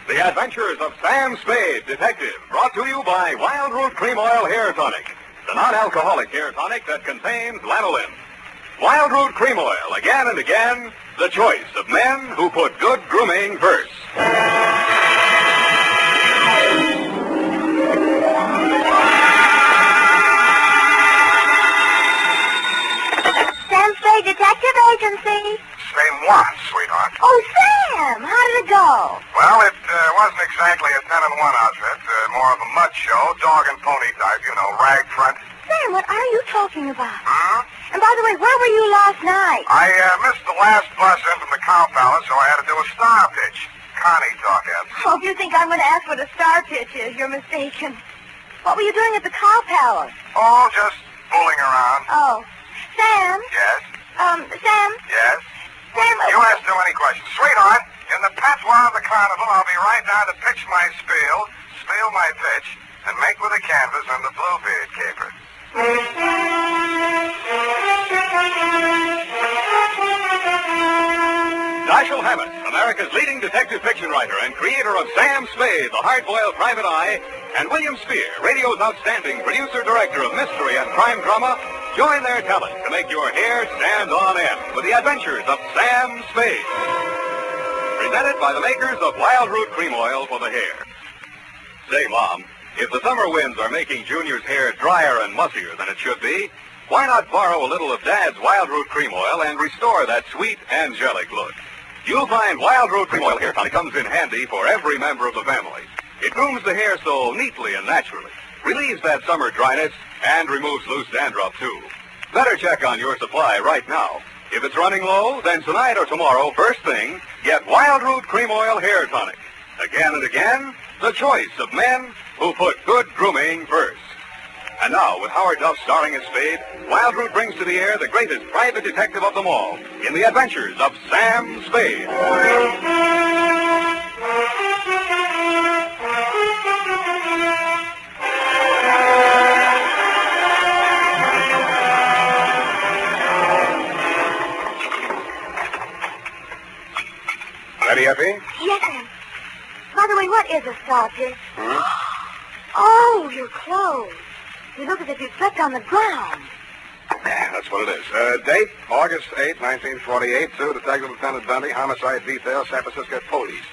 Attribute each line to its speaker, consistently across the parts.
Speaker 1: The Adventures of Sam Spade, Detective, brought to you by Wild Root Cream Oil Hair Tonic, the non-alcoholic hair tonic that contains lanolin. Wild Root Cream Oil, again and again, the choice of men who put good grooming first.
Speaker 2: Sam Spade Detective Agency.
Speaker 3: C'est moi, sweetheart.
Speaker 2: Oh, Sam, how did it go?
Speaker 3: Well, it wasn't exactly a 10-in-1 outfit. More of a mud show, dog and pony type, rag front.
Speaker 2: Sam, what are you talking about?
Speaker 3: Hmm?
Speaker 2: And by the way, where were you last night?
Speaker 3: I missed the last bus in from the Cow Palace, so I had to do a star pitch. Connie talking.
Speaker 2: Oh, if you think I'm going to ask what a star pitch is, you're mistaken. What were you doing at the Cow Palace?
Speaker 3: Oh, just fooling around.
Speaker 2: Oh. Sam?
Speaker 3: Yes?
Speaker 2: Sam?
Speaker 3: Yes?
Speaker 2: Sam,
Speaker 3: You ask too many questions. Sweetheart, in the patois of the carnival, I'll be right down to pitch my spiel my pitch, and make with a canvas on the Bluebeard caper.
Speaker 1: Dashiell Hammett, America's leading detective fiction writer and creator of Sam Spade, the hard-boiled private eye, and William Spear, radio's outstanding producer-director of mystery and crime drama, join their talent to make your hair stand on end with the adventures of Sam Spade. Presented by the makers of Wild Root Cream Oil for the hair. Say, Mom, if the summer winds are making Junior's hair drier and mussier than it should be, why not borrow a little of Dad's Wild Root Cream Oil and restore that sweet, angelic look? You'll find Wild Root Cream Oil hair tonic comes in handy for every member of the family. It grooms the hair so neatly and naturally, relieves that summer dryness, and removes loose dandruff, too. Better check on your supply right now. If it's running low, then tonight or tomorrow, first thing, get Wild Root Cream Oil hair tonic. Again and again, the choice of men who put good grooming first. And now, with Howard Duff starring as Spade, Wild Root brings to the air the greatest private detective of them all in the adventures of Sam Spade.
Speaker 3: Ready, Effie?
Speaker 2: Yes, Sam. By the way, what is a star pitch? Oh, your clothes. You look as if you slept on the ground.
Speaker 3: Yeah, that's what it is. Date, August 8, 1948, to Detective Lieutenant Dundee, Homicide Detail, San Francisco Police.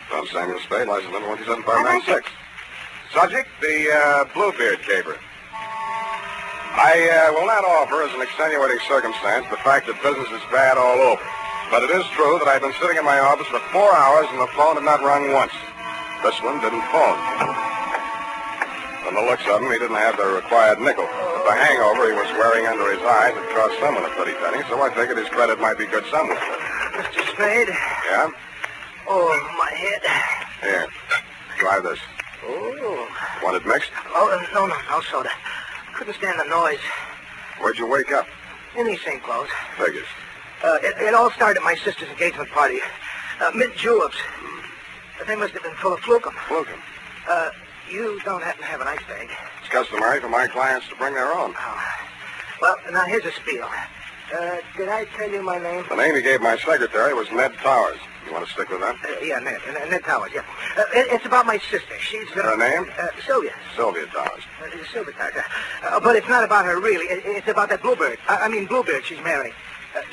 Speaker 3: From Samuel Spade, license number 127596. Subject, the Bluebeard caper. I will not offer as an extenuating circumstance the fact that business is bad all over. But it is true that I've been sitting in my office for 4 hours and the phone had not rung once. This one didn't phone. From the looks of him, he didn't have the required nickel. But the hangover he was wearing under his eyes had cost someone a pretty penny, so I figured his credit might be good somewhere.
Speaker 4: Mr. Spade?
Speaker 3: Yeah?
Speaker 4: Oh, my head.
Speaker 3: Here. Try this.
Speaker 4: Oh.
Speaker 3: Want it mixed?
Speaker 4: Oh, no soda. Couldn't stand the noise.
Speaker 3: Where'd you wake up?
Speaker 4: In these same clothes.
Speaker 3: Figures.
Speaker 4: It all started at my sister's engagement party. Mint juleps. They must have been full of flukum.
Speaker 3: Flukum?
Speaker 4: You don't happen to have an ice bag?
Speaker 3: It's customary for my clients to bring their own.
Speaker 4: Oh. Well, now here's a spiel. Did I tell you my name?
Speaker 3: The name he gave my secretary was Ned Towers. You want to stick with that?
Speaker 4: Yeah, Ned Towers, yeah. It's about my sister. She's...
Speaker 3: Her name?
Speaker 4: Sylvia.
Speaker 3: Sylvia Towers.
Speaker 4: Sylvia Towers. But it's not about her, really. It's about that Bluebeard. Bluebeard she's married.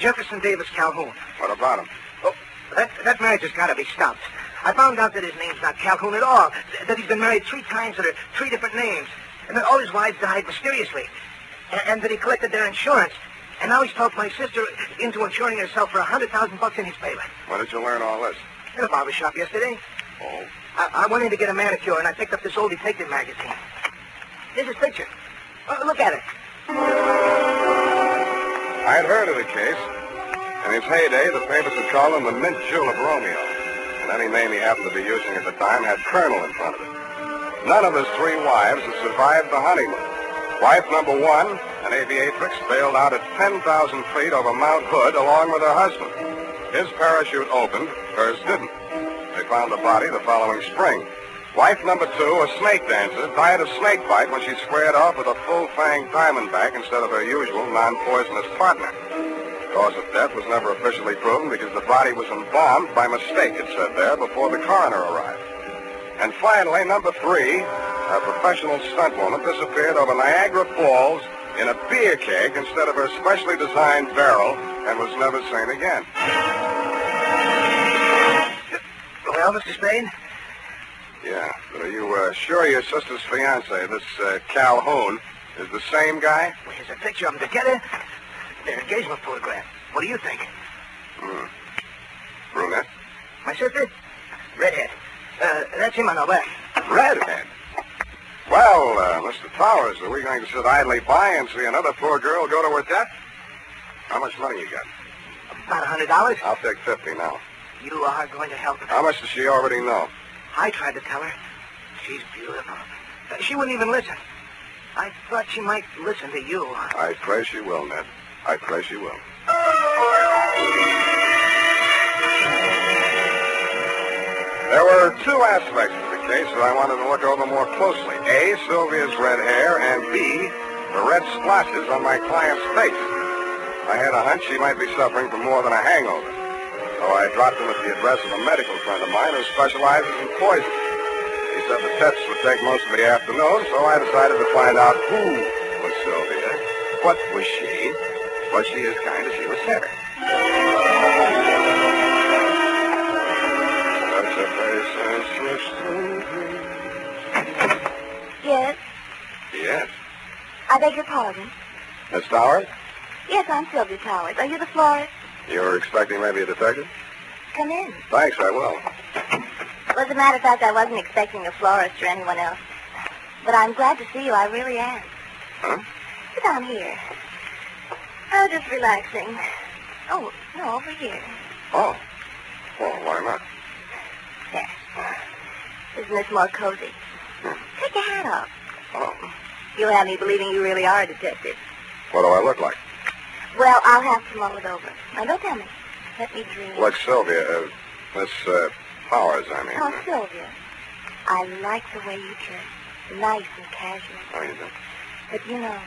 Speaker 4: Jefferson Davis Calhoun.
Speaker 3: What about him?
Speaker 4: Oh, that marriage has got to be stopped. I found out that his name's not Calhoun at all, that he's been married 3 times under 3 different names, and that all his wives died mysteriously, and that he collected their insurance. And now he's talked my sister into insuring herself for $100,000 in his favor.
Speaker 3: When did you learn all this?
Speaker 4: In a barber shop yesterday.
Speaker 3: Oh.
Speaker 4: I went in to get a manicure, and I picked up this old detective magazine. Here's his picture. Look at it.
Speaker 3: I had heard of the case. In its heyday, the papers would call him the Mint Julep Romeo. And any name he happened to be using at the time had Colonel in front of it. None of his 3 wives had survived the honeymoon. Wife number 1, an aviatrix, bailed out at 10,000 feet over Mount Hood along with her husband. His parachute opened, hers didn't. They found the body the following spring. Wife number 2, a snake dancer, died of snake bite when she squared off with a full-fanged diamondback instead of her usual non-poisonous partner. Cause of death was never officially proven because the body was embalmed by mistake, it said there, before the coroner arrived. And finally, number 3, a professional stunt woman disappeared over Niagara Falls in a beer keg instead of her specially designed barrel and was never seen again.
Speaker 4: Well, Mr. Spade?
Speaker 3: Yeah, but are you sure your sister's fiance, this Calhoun, is the same guy?
Speaker 4: Well, here's a picture of them together. Their engagement photograph. What do you think?
Speaker 3: Brunette?
Speaker 4: My sister? Redhead. That's him on the left.
Speaker 3: Redhead? Well, Mr. Towers, are we going to sit idly by and see another poor girl go to her death? How much money you got?
Speaker 4: About $100.
Speaker 3: I'll take 50 now.
Speaker 4: You are going to help her.
Speaker 3: How much does she already know?
Speaker 4: I tried to tell her. She's beautiful. She wouldn't even listen. I thought she might listen to you.
Speaker 3: I pray she will, Ned. I pray she will. There were 2 aspects of the case that I wanted to look over more closely. A, Sylvia's red hair, and B, the red splashes on my client's face. I had a hunch she might be suffering from more than a hangover. So I dropped him at the address of a medical friend of mine who specializes in poison. He said the tests would take most of the afternoon, so I decided to find out who was Sylvia, what was she, was she as kind as she was said.
Speaker 2: Yes?
Speaker 3: Yes.
Speaker 2: I beg your pardon.
Speaker 3: Miss Towers?
Speaker 2: Yes, I'm Sylvia Towers. Are you the florist?
Speaker 3: You're expecting maybe a detective?
Speaker 2: Come in.
Speaker 3: Thanks, I will.
Speaker 2: Well, as a matter of fact, I wasn't expecting a florist or anyone else. But I'm glad to see you. I really am.
Speaker 3: Huh?
Speaker 2: Sit down here. Oh, just relaxing. Oh, no, over here.
Speaker 3: Oh. Well, why not?
Speaker 2: There. Isn't this more cozy? Take your hat off.
Speaker 3: Oh.
Speaker 2: You'll have me believing you really are a detective.
Speaker 3: What do I look like?
Speaker 2: Well, I'll have to mull it over. Now, don't tell me. Let me dream.
Speaker 3: Like Sylvia, Miss Powers, I mean.
Speaker 2: Oh, Sylvia. I like the way you dress. Nice and casual.
Speaker 3: Oh, you do?
Speaker 2: But, you know,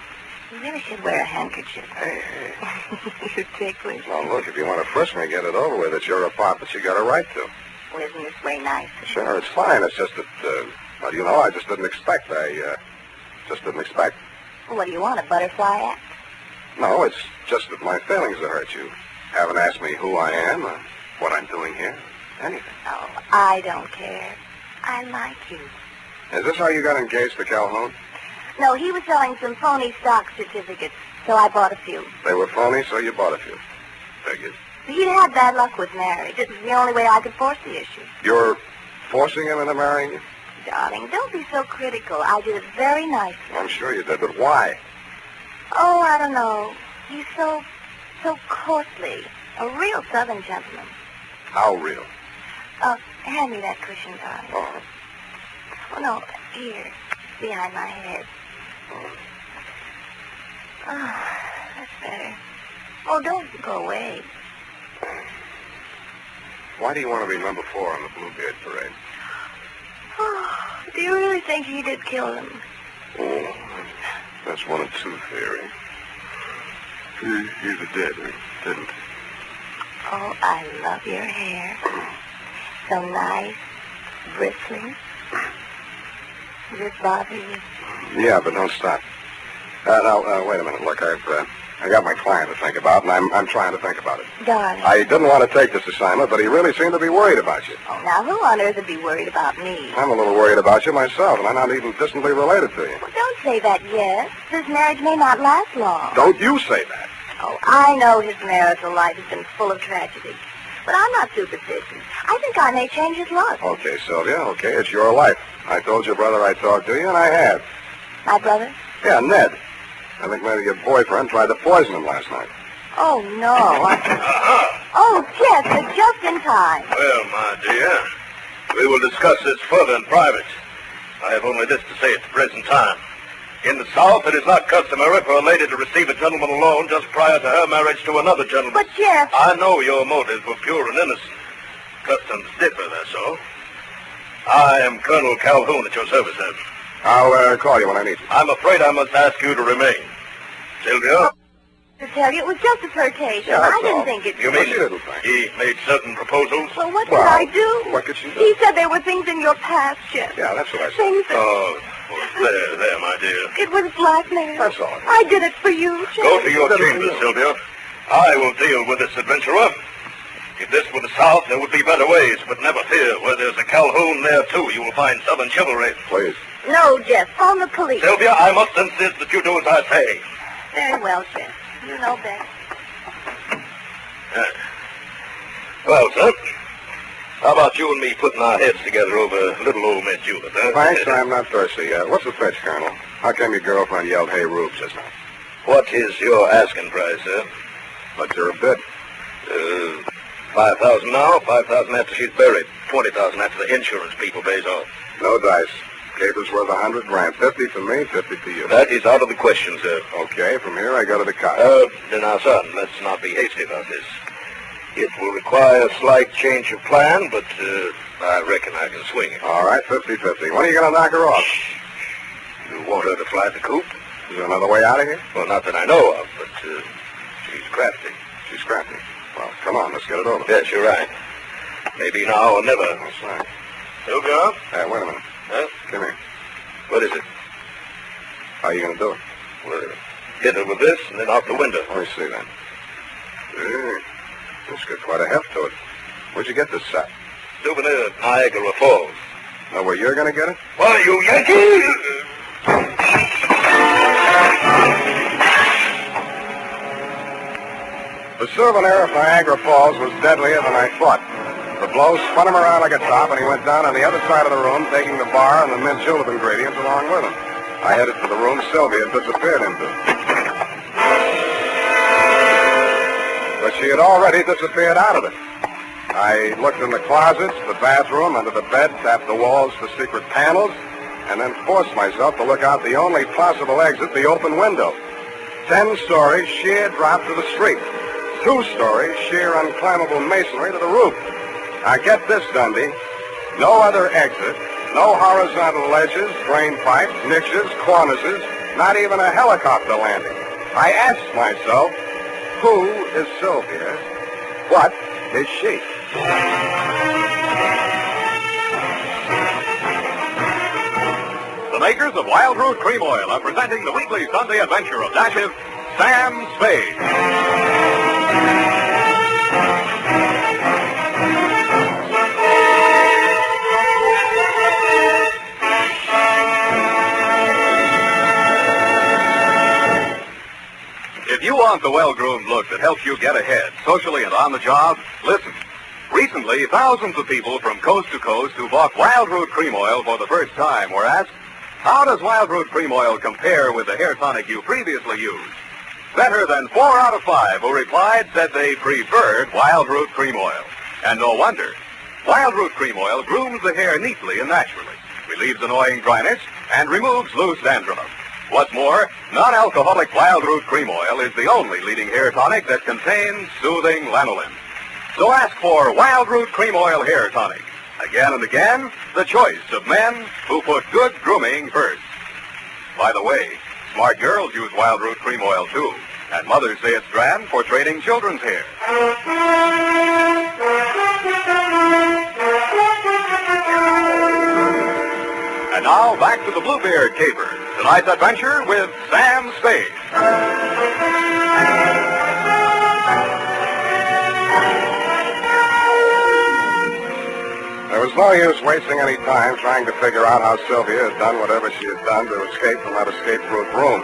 Speaker 2: you really should wear a handkerchief.
Speaker 3: Hey.
Speaker 2: You're ticklish.
Speaker 3: Well, look, if you want to frisk me, get it over with. It's your apartment. You got a right to.
Speaker 2: Well, isn't this way nice?
Speaker 3: Sure, it's fine. It's just that, well, you know, I just didn't expect. Just didn't expect.
Speaker 2: Well, what do you want, a butterfly act?
Speaker 3: No, it's just that my feelings have hurt you. Haven't asked me who I am, or what I'm doing here, anything.
Speaker 2: Oh, I don't care. I like you.
Speaker 3: Is this how you got engaged to Calhoun?
Speaker 2: No, he was selling some phony stock certificates, so I bought a few.
Speaker 3: They were phony, so you bought a few. Figured.
Speaker 2: He'd had bad luck with marriage. It was the only way I could force the issue.
Speaker 3: You're forcing him into marrying you?
Speaker 2: Darling, don't be so critical. I did it very nicely.
Speaker 3: I'm sure you did, but why?
Speaker 2: Oh, I don't know. He's so courtly. A real Southern gentleman.
Speaker 3: How real?
Speaker 2: Hand me that cushion, darling.
Speaker 3: Oh.
Speaker 2: Oh, no, here, behind my head. Oh, that's better. Oh, don't go away.
Speaker 3: Why do you want to be number 4 on the Bluebeard parade?
Speaker 2: Oh, do you really think he did kill him?
Speaker 3: Oh, that's 1 of 2 theories. He either did or didn't.
Speaker 2: Oh, I love your hair. So nice, bristling. Does this bother you?
Speaker 3: Yeah, but don't stop. Now, wait a minute. Look, I got my client to think about, and I'm trying to think about it.
Speaker 2: Darling.
Speaker 3: I didn't want to take this assignment, but he really seemed to be worried about you.
Speaker 2: Oh, now, who on earth would be worried about me?
Speaker 3: I'm a little worried about you myself, and I'm not even distantly related to you.
Speaker 2: Well, don't say that yet. This marriage may not last long.
Speaker 3: Don't you say that.
Speaker 2: Oh, I know his marital life has been full of tragedy. But I'm not superstitious. I think I may change his luck.
Speaker 3: Okay, Sylvia, okay, it's your life. I told your brother I'd talk to you, and I have.
Speaker 2: My brother?
Speaker 3: Yeah, Ned. I think maybe your boyfriend tried to poison him last night.
Speaker 2: Oh, no. Oh, Jeff, just in time.
Speaker 5: Well, my dear, we will discuss this further in private. I have only this to say at the present time. In the South, it is not customary for a lady to receive a gentleman alone just prior to her marriage to another gentleman.
Speaker 2: But, Jeff...
Speaker 5: I know your motives were pure and innocent. Customs differ, that's all. I am Colonel Calhoun at your service, sir.
Speaker 3: I'll call you when I need you.
Speaker 5: I'm afraid I must ask you to remain. Sylvia?
Speaker 2: To tell you, it was just a flirtation.
Speaker 3: Yeah, that's
Speaker 2: I didn't
Speaker 3: all.
Speaker 2: think it...
Speaker 5: You mean
Speaker 3: She didn't think.
Speaker 5: he made certain proposals?
Speaker 2: Well, what
Speaker 3: Well,
Speaker 2: could I do?
Speaker 3: what could she do?
Speaker 2: He said there were things in your past, Jeff.
Speaker 3: Yeah, that's what I said.
Speaker 2: Things that...
Speaker 5: Oh, well, there, my dear.
Speaker 2: It was blackmail.
Speaker 3: That's all.
Speaker 2: I did it for you, Jeff.
Speaker 5: Go to your chambers, Sylvia. I will deal with this adventurer. If this were the South, there would be better ways, but never fear. Where there's a Calhoun, there, too, you will find Southern chivalry.
Speaker 3: Please.
Speaker 2: No, Jeff. Phone the police.
Speaker 5: Sylvia, I must insist that you do as I say.
Speaker 2: Very well, Jeff. You know best.
Speaker 5: Well, sir, how about you and me putting our heads together over little old Miss Judith, huh?
Speaker 3: Thanks, I'm not thirsty yet. What's the fetch, Colonel? How come your girlfriend yelled, "Hey, Rube," just now?
Speaker 5: What is your asking price, sir?
Speaker 3: What's your bid?
Speaker 5: 5,000 now, 5,000 after she's buried, 20,000 after the insurance people pays off.
Speaker 3: No dice. Caper's worth $100 grand. 50 for me, 50 for you.
Speaker 5: That is out of the question, sir.
Speaker 3: Okay, from here I go to the car.
Speaker 5: Now, son, let's not be hasty about this. It will require a slight change of plan, but I reckon I can swing it.
Speaker 3: All right, 50-50. When are you going to knock her off?
Speaker 5: You want her to fly the coop?
Speaker 3: Is there another way out of here?
Speaker 5: Well, not that I know of, but she's crafty.
Speaker 3: She's scrappy. Well, come on, let's get it over.
Speaker 5: Yes, you're right. Maybe now or never.
Speaker 3: That's right.
Speaker 5: Sylvia?
Speaker 3: Hey, wait a minute.
Speaker 5: Huh?
Speaker 3: Come here.
Speaker 5: What is it?
Speaker 3: How are you going to do it?
Speaker 5: Well, hit her with this and then out the window.
Speaker 3: Let me see then. It's got quite a heft to it. Where'd you get this set?
Speaker 5: Souvenir at Niagara Falls.
Speaker 3: Know where you're going to get it?
Speaker 5: Why, you Yankee!
Speaker 3: The souvenir of Niagara Falls was deadlier than I thought. The blow spun him around like a top, and he went down on the other side of the room, taking the bar and the mint julep ingredients along with him. I headed for the room Sylvia had disappeared into. But she had already disappeared out of it. I looked in the closets, the bathroom, under the bed, tapped the walls for secret panels, and then forced myself to look out the only possible exit, the open window. 10 stories, sheer drop to the street. 2 stories, sheer unclimbable masonry to the roof. Now get this, Dundee. No other exit, no horizontal ledges, drain pipes, niches, cornices, not even a helicopter landing. I asked myself, who is Sylvia? What is she?
Speaker 1: The makers of Wild Root Cream Oil are presenting the weekly Sunday adventure of Dash's Sam Spade. If you want the well-groomed look that helps you get ahead, socially and on the job, listen. Recently, thousands of people from coast to coast who bought Wild Root Cream Oil for the first time were asked, how does Wild Root Cream Oil compare with the hair tonic you previously used? Better than 4 out of 5 who replied said they preferred Wild Root Cream Oil. And no wonder. Wild Root Cream Oil grooms the hair neatly and naturally, relieves annoying dryness, and removes loose dandruff. What's more, non-alcoholic Wild Root Cream Oil is the only leading hair tonic that contains soothing lanolin. So ask for Wild Root Cream Oil Hair Tonic. Again and again, the choice of men who put good grooming first. By the way, smart girls use Wild Root Cream Oil too, and mothers say it's grand for training children's hair. And now, back to the Bluebeard caper. Tonight's adventure with Sam Spade.
Speaker 3: There was no use wasting any time trying to figure out how Sylvia had done whatever she had done to escape from that escape-proof room.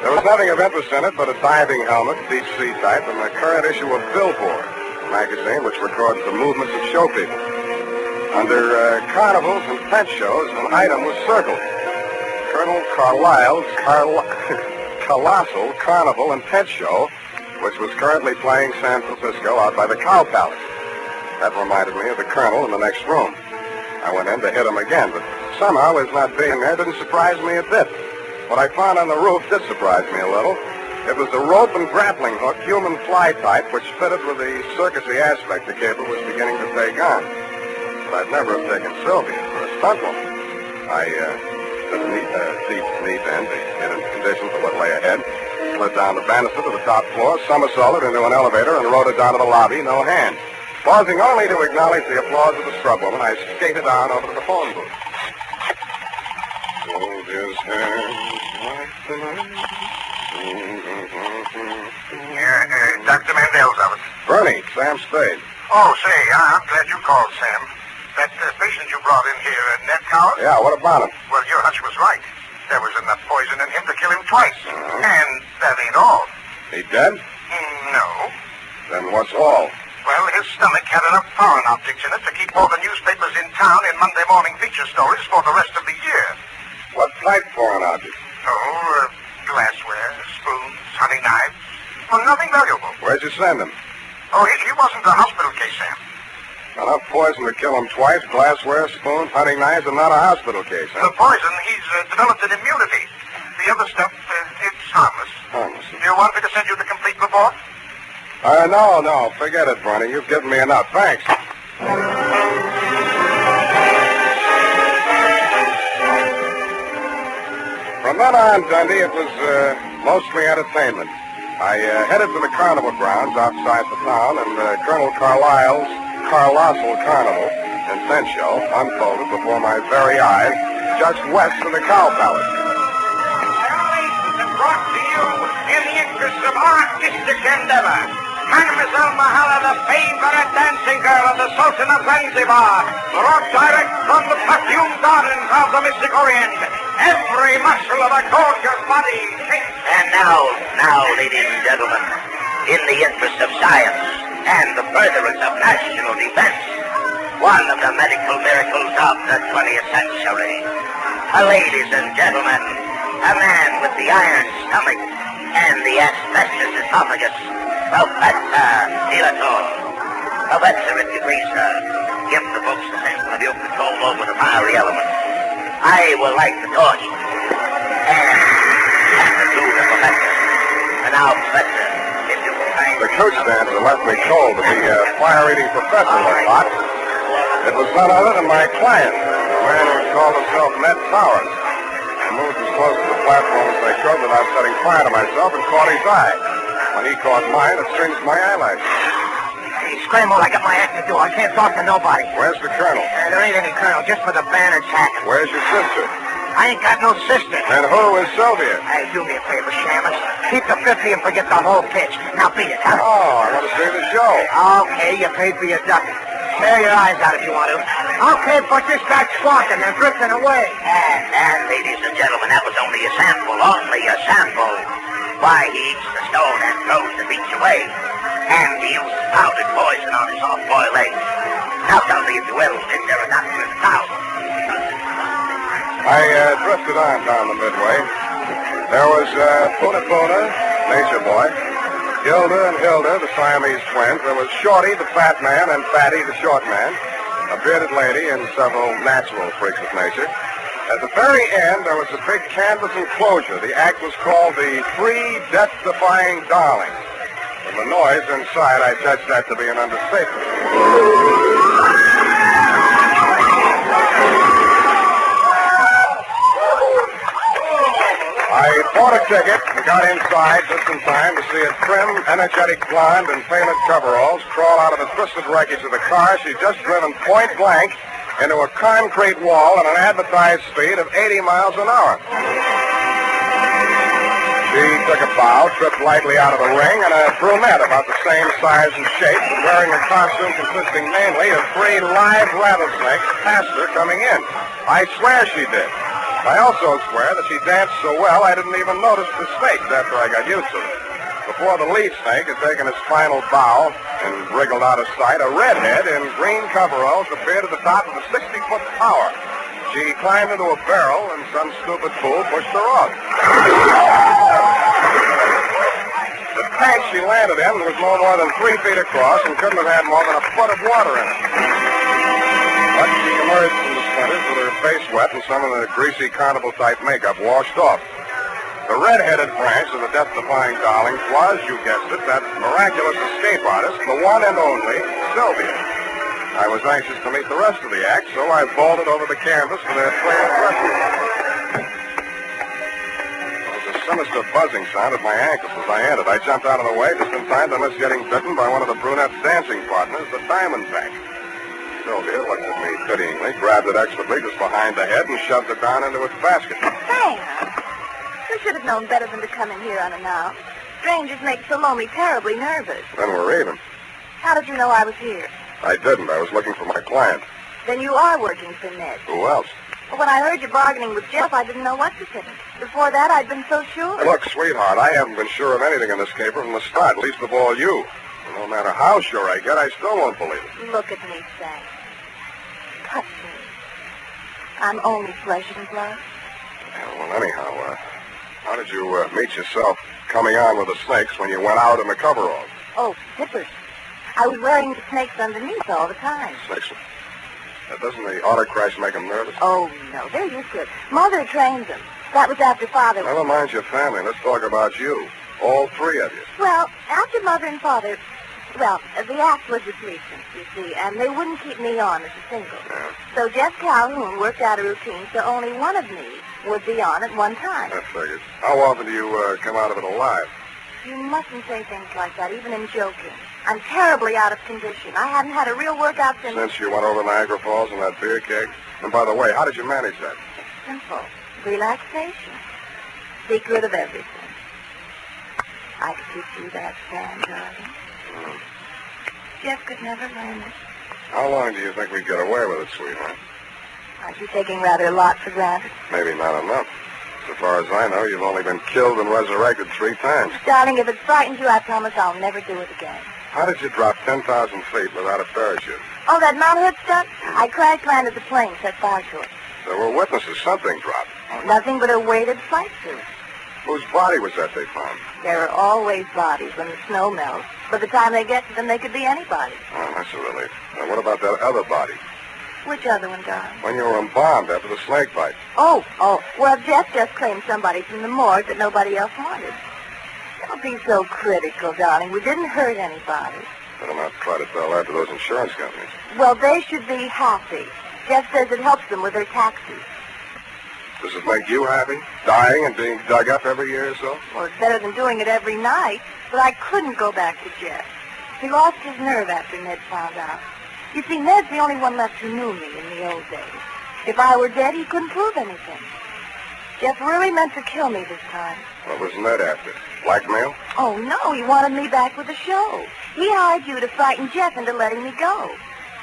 Speaker 3: There was nothing of interest in it but a diving helmet, deep sea type, and the current issue of Bluebeard, a magazine which records the movements of show people. Under carnivals and pet shows, an item was circled. Colonel Carlisle's Colossal Carnival and Pet Show, which was currently playing San Francisco out by the Cow Palace. That reminded me of the Colonel in the next room. I went in to hit him again, but somehow his not being there didn't surprise me a bit. What I found on the roof did surprise me a little. It was a rope and grappling hook, human fly type, which fitted with the circusy aspect the cable was beginning to take on. But I'd never have taken Sylvia for a stunt woman. I took a deep knee bend to get in condition for what lay ahead. slid down the banister to the top floor, somersaulted into an elevator, and rode it down to the lobby, no hand. Pausing only to acknowledge the applause of the scrub woman, I skated on over to the phone booth. Hold his hands like the night.
Speaker 5: Dr. Mandel's office.
Speaker 3: Bernie, Sam Spade.
Speaker 5: Oh, say, I'm glad you called, Sam. That patient you brought in here, Ned Coward?
Speaker 3: Yeah, what about him?
Speaker 5: Well, your hunch was right. There was enough poison in him to kill him twice. And that ain't all.
Speaker 3: He dead?
Speaker 5: No.
Speaker 3: Then what's all?
Speaker 5: Well, his stomach had enough foreign objects in it to keep all the newspapers in town in Monday morning feature stories for the rest of the year.
Speaker 3: What type foreign objects?
Speaker 5: Oh, glassware, spoons, hunting knives. Well, nothing valuable.
Speaker 3: Where'd you send him?
Speaker 5: Oh, he wasn't a hospital case, Sam.
Speaker 3: Enough poison to kill him twice, glassware, spoons, hunting knives, and not a hospital case, huh?
Speaker 5: The poison, he's developed an immunity. The other stuff, it's harmless.
Speaker 3: Harmless.
Speaker 5: Do you want me to send you the complete report?
Speaker 3: No. Forget it, Bernie. You've given me enough. Thanks. From then on, Dundee, it was mostly entertainment. I headed for the carnival grounds outside the town, and Colonel Carlisle's Colossal Carnival in tent show unfolded before my very eyes just west of the Cow Palace.
Speaker 5: Brought to you in the interest of artistic endeavor. Mademoiselle Mahala, the favorite dancing girl of the Sultan of Zanzibar, brought direct from the perfumed gardens of the Mystic Orient. Every muscle of a gorgeous body.
Speaker 6: And now, ladies and gentlemen, in the interest of science and the furtherance of national defense, one of the medical miracles of the 20th century. Ladies and gentlemen, a man with the iron stomach and the asbestos esophagus, Professor Dilator. Professor, if you please, sir, give the folks a sample of your control over the fiery elements. I will light the torch and do the professor. And now, Professor, if you will find...
Speaker 3: The coach dancer left me cold to be a fire-eating professor one lot. It was none other than my client, a man who called himself Ned Powers. I moved as close to the platform as I could without setting fire to myself and caught his eye. When he caught mine, it singed my eyelashes.
Speaker 4: Hey, scramble, I got my act to do. I can't talk to nobody.
Speaker 3: Where's the colonel?
Speaker 4: There ain't any colonel, just for the banners hacking.
Speaker 3: Where's your sister?
Speaker 4: I ain't got no sister.
Speaker 3: And who is Sylvia?
Speaker 4: Hey, do me a favor, Shamus. Keep the 50 and forget the whole pitch. Now beat it, huh?
Speaker 3: Oh, I want to see the show.
Speaker 4: Okay, you paid for your ducking. Tear your eyes out if you want to. Okay, but you start squawking and drifting away.
Speaker 6: And ladies and gentlemen, that was only a sample. Why, he eats the stone and throws the beach away. And he uses powdered poison on his soft-boiled eggs. Now tell me, if you will, is there a doctor in the town?
Speaker 3: I drifted on down the midway. There was Puna, Nature Boy, Gilda and Hilda, the Siamese twins. There was Shorty, the fat man, and Fatty, the short man, a bearded lady, and several natural freaks of nature. At the very end, there was a big canvas enclosure. The act was called the Three Death-Defying Darlings. From the noise inside, I judged that to be an understatement. I bought a ticket and got inside just in time to see a trim, energetic blonde in tailored coveralls crawl out of the twisted wreckage of the car she'd just driven point blank into a concrete wall at an advertised speed of 80 miles an hour. She took a bow, tripped lightly out of the ring, and a brunette about the same size and shape, wearing a costume consisting mainly of 3 live rattlesnakes, passed her coming in. I swear she did. I also swear that she danced so well I didn't even notice the snakes after I got used to it. Before the lead snake had taken his final bow and wriggled out of sight, a redhead in green coveralls appeared at the top of a 60-foot tower. She climbed into a barrel, and some stupid fool pushed her off. The tank she landed in was no more than 3 feet across and couldn't have had more than a foot of water in it. But she emerged from the splinters with her face wet and some of the greasy carnival-type makeup washed off. The red-headed branch of the death-defying darlings was, you guessed it, that miraculous escape artist, the one and only Sylvia. I was anxious to meet the rest of the act, so I vaulted over the canvas for their trail of rescue. There was a sinister buzzing sound at my ankles as I entered. I jumped out of the way just in time to miss getting bitten by one of the brunette's dancing partners, the Diamondback. Sylvia looked at me pityingly, grabbed it expertly just behind the head, and shoved it down into its basket.
Speaker 2: Thanks. You should have known better than to come in here unannounced. Strangers make Salome terribly nervous.
Speaker 3: Then we're even.
Speaker 2: How did you know I was here?
Speaker 3: I didn't. I was looking for my client.
Speaker 2: Then you are working for Ned.
Speaker 3: Who else?
Speaker 2: Well, when I heard you bargaining with Jeff, I didn't know what to think. Before that, I'd been so sure.
Speaker 3: Look, sweetheart, I haven't been sure of anything in this caper from the start, least of all you. And no matter how sure I get, I still won't believe it.
Speaker 2: Look at me, Sam. Touch me. I'm only flesh and blood.
Speaker 3: Yeah, well, anyhow, how did you meet yourself coming on with the snakes when you went out in the coveralls?
Speaker 2: Oh, zippers. I was wearing the snakes underneath all the time.
Speaker 3: Snakes? Doesn't the auto crash make them nervous?
Speaker 2: Oh, no, they're used to it. Mother trained them. That was after Father.
Speaker 3: Never mind your family. Let's talk about you. All three of you.
Speaker 2: Well, after Mother and Father, well, the act was a threesome, you see, and they wouldn't keep me on as a single.
Speaker 3: Yeah.
Speaker 2: So Jeff Calhoun worked out a routine so only one of me would be on at one time.
Speaker 3: That figures. How often do you come out of it alive?
Speaker 2: You mustn't say things like that, even in joking. I'm terribly out of condition. I haven't had a real workout
Speaker 3: Since you went over Niagara Falls in that beer keg? And by the way, how did you manage that?
Speaker 2: Simple. Relaxation. Secret of everything. I could teach you that, Sam, darling. Jeff could never learn it.
Speaker 3: How long do you think we'd get away with it, sweetheart?
Speaker 2: Aren't you taking rather a lot for granted?
Speaker 3: Maybe not enough. So far as I know, you've only been killed and resurrected 3 times.
Speaker 2: Darling, if it frightens you, I promise I'll never do it again.
Speaker 3: How did you drop 10,000 feet without a parachute?
Speaker 2: Oh, that Mount Hood stunt? I crash-landed the plane, set fire to it.
Speaker 3: There were witnesses. Something dropped.
Speaker 2: Oh, nothing but a weighted flight suit.
Speaker 3: Whose body was that they found?
Speaker 2: There are always bodies when the snow melts. By the time they get to them, they could be anybody.
Speaker 3: Oh, that's a relief. Now, what about that other body?
Speaker 2: Which other one, darling?
Speaker 3: When you were embalmed after the snake bite.
Speaker 2: Oh. Well, Jeff just claimed somebody from the morgue that nobody else wanted. Don't be so critical, darling. We didn't hurt anybody.
Speaker 3: Better not try to tell that to those insurance companies.
Speaker 2: Well, they should be happy. Jeff says it helps them with their taxes.
Speaker 3: Does it make you happy? Dying and being dug up every year or so?
Speaker 2: Well, it's better than doing it every night. But I couldn't go back to Jeff. He lost his nerve after Ned found out. You see, Ned's the only one left who knew me in the old days. If I were dead, he couldn't prove anything. Jeff really meant to kill me this time.
Speaker 3: What was Ned after? Blackmail?
Speaker 2: Oh, no, he wanted me back with the show. He hired you to frighten Jeff into letting me go.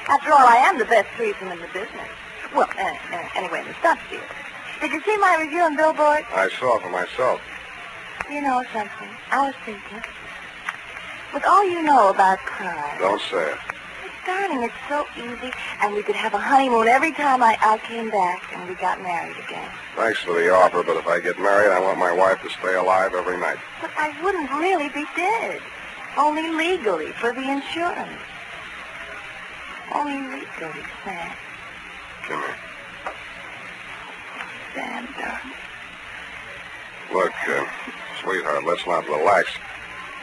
Speaker 2: After all, I am the best threesome in the business. Well, anyway, in the stuff deal. Did you see my review on Billboard?
Speaker 3: I saw for myself.
Speaker 2: You know something? I was thinking. With all you know about crime...
Speaker 3: Don't say it.
Speaker 2: Darling, it's so easy, and we could have a honeymoon every time I came back and we got married again.
Speaker 3: Thanks for the offer, but if I get married, I want my wife to stay alive every night.
Speaker 2: But I wouldn't really be dead. Only legally, for the insurance. Only legally, Sam.
Speaker 3: Come here.
Speaker 2: Sam, darling.
Speaker 3: Look, sweetheart, let's not relax.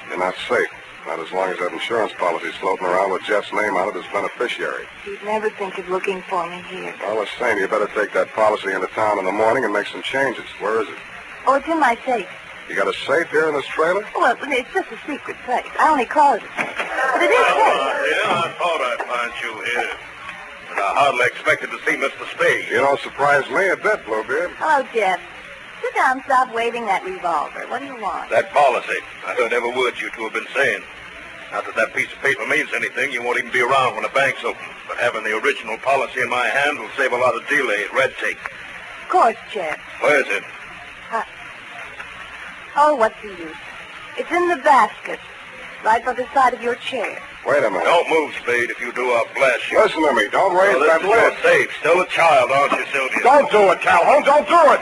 Speaker 3: You're not safe. Not as long as that insurance policy's floating around with Jeff's name on it as beneficiary.
Speaker 2: He'd never think of looking for me here.
Speaker 3: Well, the same. You better take that policy into town in the morning and make some changes. Where is it?
Speaker 2: Oh, it's in my safe.
Speaker 3: You got a safe here in this trailer?
Speaker 2: Well, it's just a secret place. I only call it a safe. But it is safe.
Speaker 5: Yeah, I thought I'd find you here. But I hardly expected to see Mr. Spade.
Speaker 3: You don't surprise me a bit, Bluebeard.
Speaker 2: Hello, Jeff. Sit down, stop waving that revolver. What do you want?
Speaker 5: That policy. I heard every word you two have been saying. Not that that piece of paper means anything. You won't even be around when the bank's open. But having the original policy in my hand will save a lot of delay, red tape.
Speaker 2: Of course, Jeff.
Speaker 5: Where is it?
Speaker 2: Oh, what's the use? It's in the basket, right by the side of your chair.
Speaker 3: Wait a minute.
Speaker 5: Don't move, Spade. If you do, I'll blast you.
Speaker 3: Listen to me. Don't raise
Speaker 5: Well,
Speaker 3: that
Speaker 5: this is your
Speaker 3: lid.
Speaker 5: safe. Still a child, aren't you, Sylvia?
Speaker 3: Don't do it, Calhoun. Don't do it.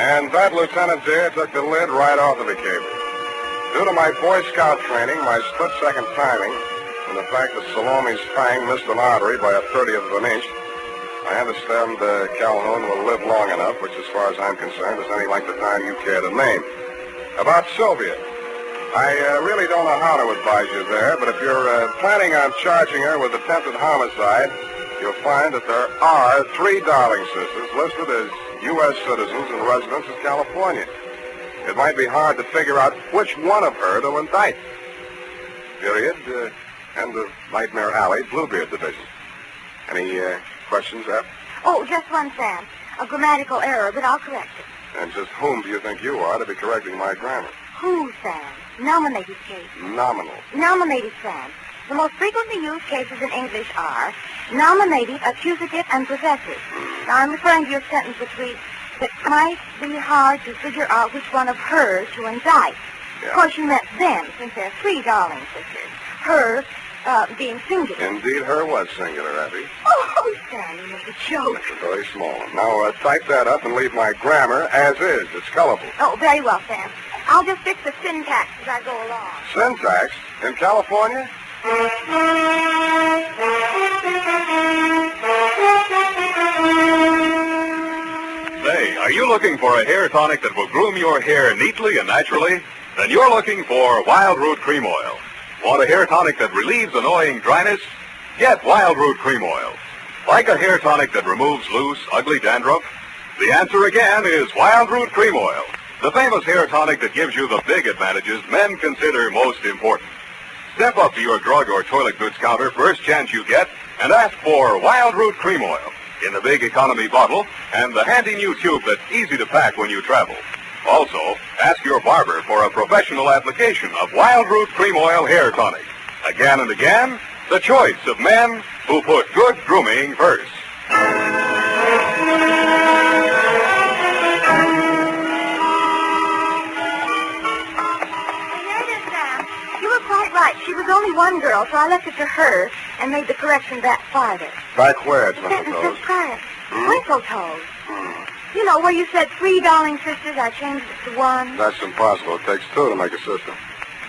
Speaker 3: And that, Lieutenant Dare, took the lid right off of the cable. Due to my Boy Scout training, my split-second timing, and the fact that Salome's fang missed an artery by a 30th of an inch, I understand Calhoun will live long enough, which, as far as I'm concerned, is any length of time you care to name. About Sylvia, I really don't know how to advise you there, but if you're planning on charging her with attempted homicide, you'll find that there are 3 Darling sisters listed as U.S. citizens and residents of California. It might be hard to figure out which one of her to indict. Period. End of Nightmare Alley, Bluebeard Division. Any questions, Ep?
Speaker 2: Oh, just one, Sam. A grammatical error, but I'll correct it.
Speaker 3: And just whom do you think you are to be correcting my grammar?
Speaker 2: Who, Sam? Nominative case.
Speaker 3: Nominal.
Speaker 2: Nominative, Sam. The most frequently used cases in English are nominative, accusative, and possessive. Now, I'm referring to your sentence which reads, it might be hard to figure out which one of her to indict.
Speaker 3: Yeah.
Speaker 2: Of course, you meant them, since there are 3 Darling sisters. Her being singular.
Speaker 3: Indeed, her was singular, Effie.
Speaker 2: Oh, Sam, you made a joke.
Speaker 3: It's a very small one. Now, type that up and leave my grammar as is. It's colorful.
Speaker 2: Oh, very well, Sam. I'll just fix the syntax as I go along.
Speaker 3: Syntax? In California?
Speaker 1: Say, are you looking for a hair tonic that will groom your hair neatly and naturally? Then you're looking for Wild Root Cream Oil. Want a hair tonic that relieves annoying dryness? Get Wild Root Cream Oil. Like a hair tonic that removes loose, ugly dandruff? The answer again is Wild Root Cream Oil, the famous hair tonic that gives you the big advantages men consider most important. Step up to your drug or toilet goods counter first chance you get and ask for Wild Root Cream Oil in the big economy bottle and the handy new tube that's easy to pack when you travel. Also, ask your barber for a professional application of Wild Root Cream Oil Hair Tonic. Again and again, the choice of men who put good grooming first.
Speaker 2: Right, she was only one girl, so I left it to her and made the correction back farther.
Speaker 3: Back where,
Speaker 2: The sentence
Speaker 3: Twinkle
Speaker 2: says prior. Twinkle Toes. You know, where you said 3 Darling sisters, I changed it to 1.
Speaker 3: That's impossible. It takes 2 to make a sister.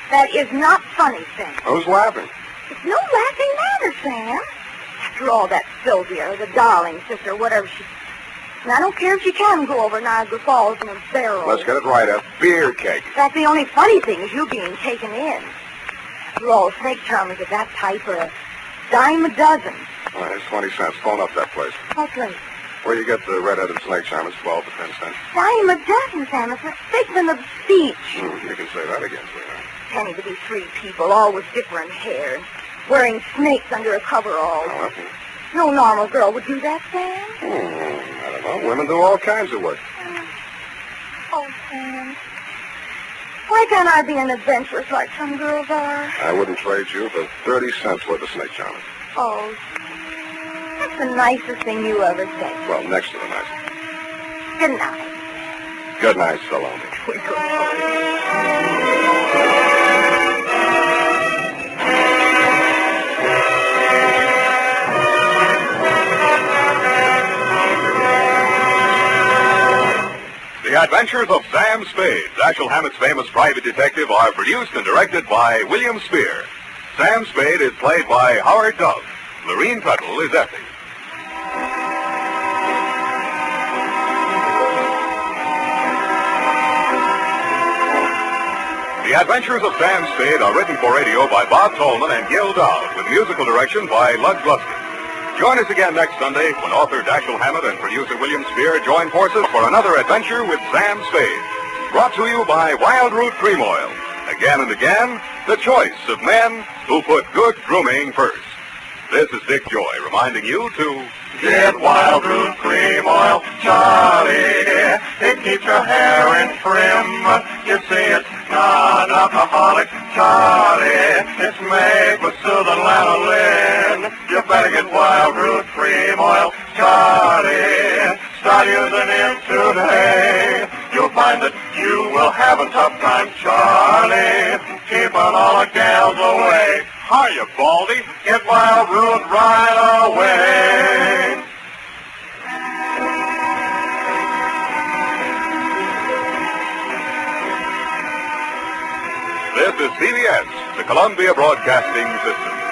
Speaker 2: That is not funny, Sam.
Speaker 3: Who's laughing?
Speaker 2: It's no laughing matter, Sam. After all, that Sylvia, or the Darling sister, whatever she... And I don't care if she can go over Niagara Falls in a barrel.
Speaker 3: Let's get it right. A beer cake.
Speaker 2: That's the only funny thing is you being taken in. After all, snake charmers of that type are a dime a dozen.
Speaker 3: All right, here's 20 cents. Phone up that place.
Speaker 2: What place?
Speaker 3: Where you get the red-headed snake charmers, 12 to 10 cents.
Speaker 2: Dime a dozen, Sam. It's a figment of speech.
Speaker 3: You can say that again, sweetheart.
Speaker 2: Penny to be 3 people, all with different hair, wearing snakes under a coverall.
Speaker 3: Well,
Speaker 2: No normal girl would do that, Sam.
Speaker 3: I don't know. Women do all kinds of work.
Speaker 2: Oh, Sam. Why can't I be an adventuress like some girls are?
Speaker 3: I wouldn't trade you for 30 cents worth of snake charmers.
Speaker 2: Oh, Sam. That's the nicest thing you ever said.
Speaker 3: Well, next to the nicest.
Speaker 2: Good night.
Speaker 3: Good night, Salome.
Speaker 2: Twinkle.
Speaker 1: The Adventures of Sam Spade, Dashiell Hammett's famous private detective, are produced and directed by William Spear. Sam Spade is played by Howard Dove. Lorene Tuttle is Effie. The Adventures of Sam Spade are written for radio by Bob Tolman and Gil Dowd, with musical direction by Lud Gluskin. Join us again next Sunday when author Dashiell Hammett and producer William Spear join forces for another adventure with Sam Spade. Brought to you by Wild Root Cream Oil. Again and again, the choice of men who put good grooming first. This is Dick Joy reminding you to get Wild Root Cream Oil, Charlie. It keeps your hair in trim. You see, it's non-alcoholic, Charlie. It's made with soothing lanolin. You better get Wild Root Cream Oil, Charlie. Start using it today. You'll find that you will have a tough time, Charlie. Keeping all the gals away. Hiya, Baldy. Get Wild Root right away. This is CBS, the Columbia Broadcasting System.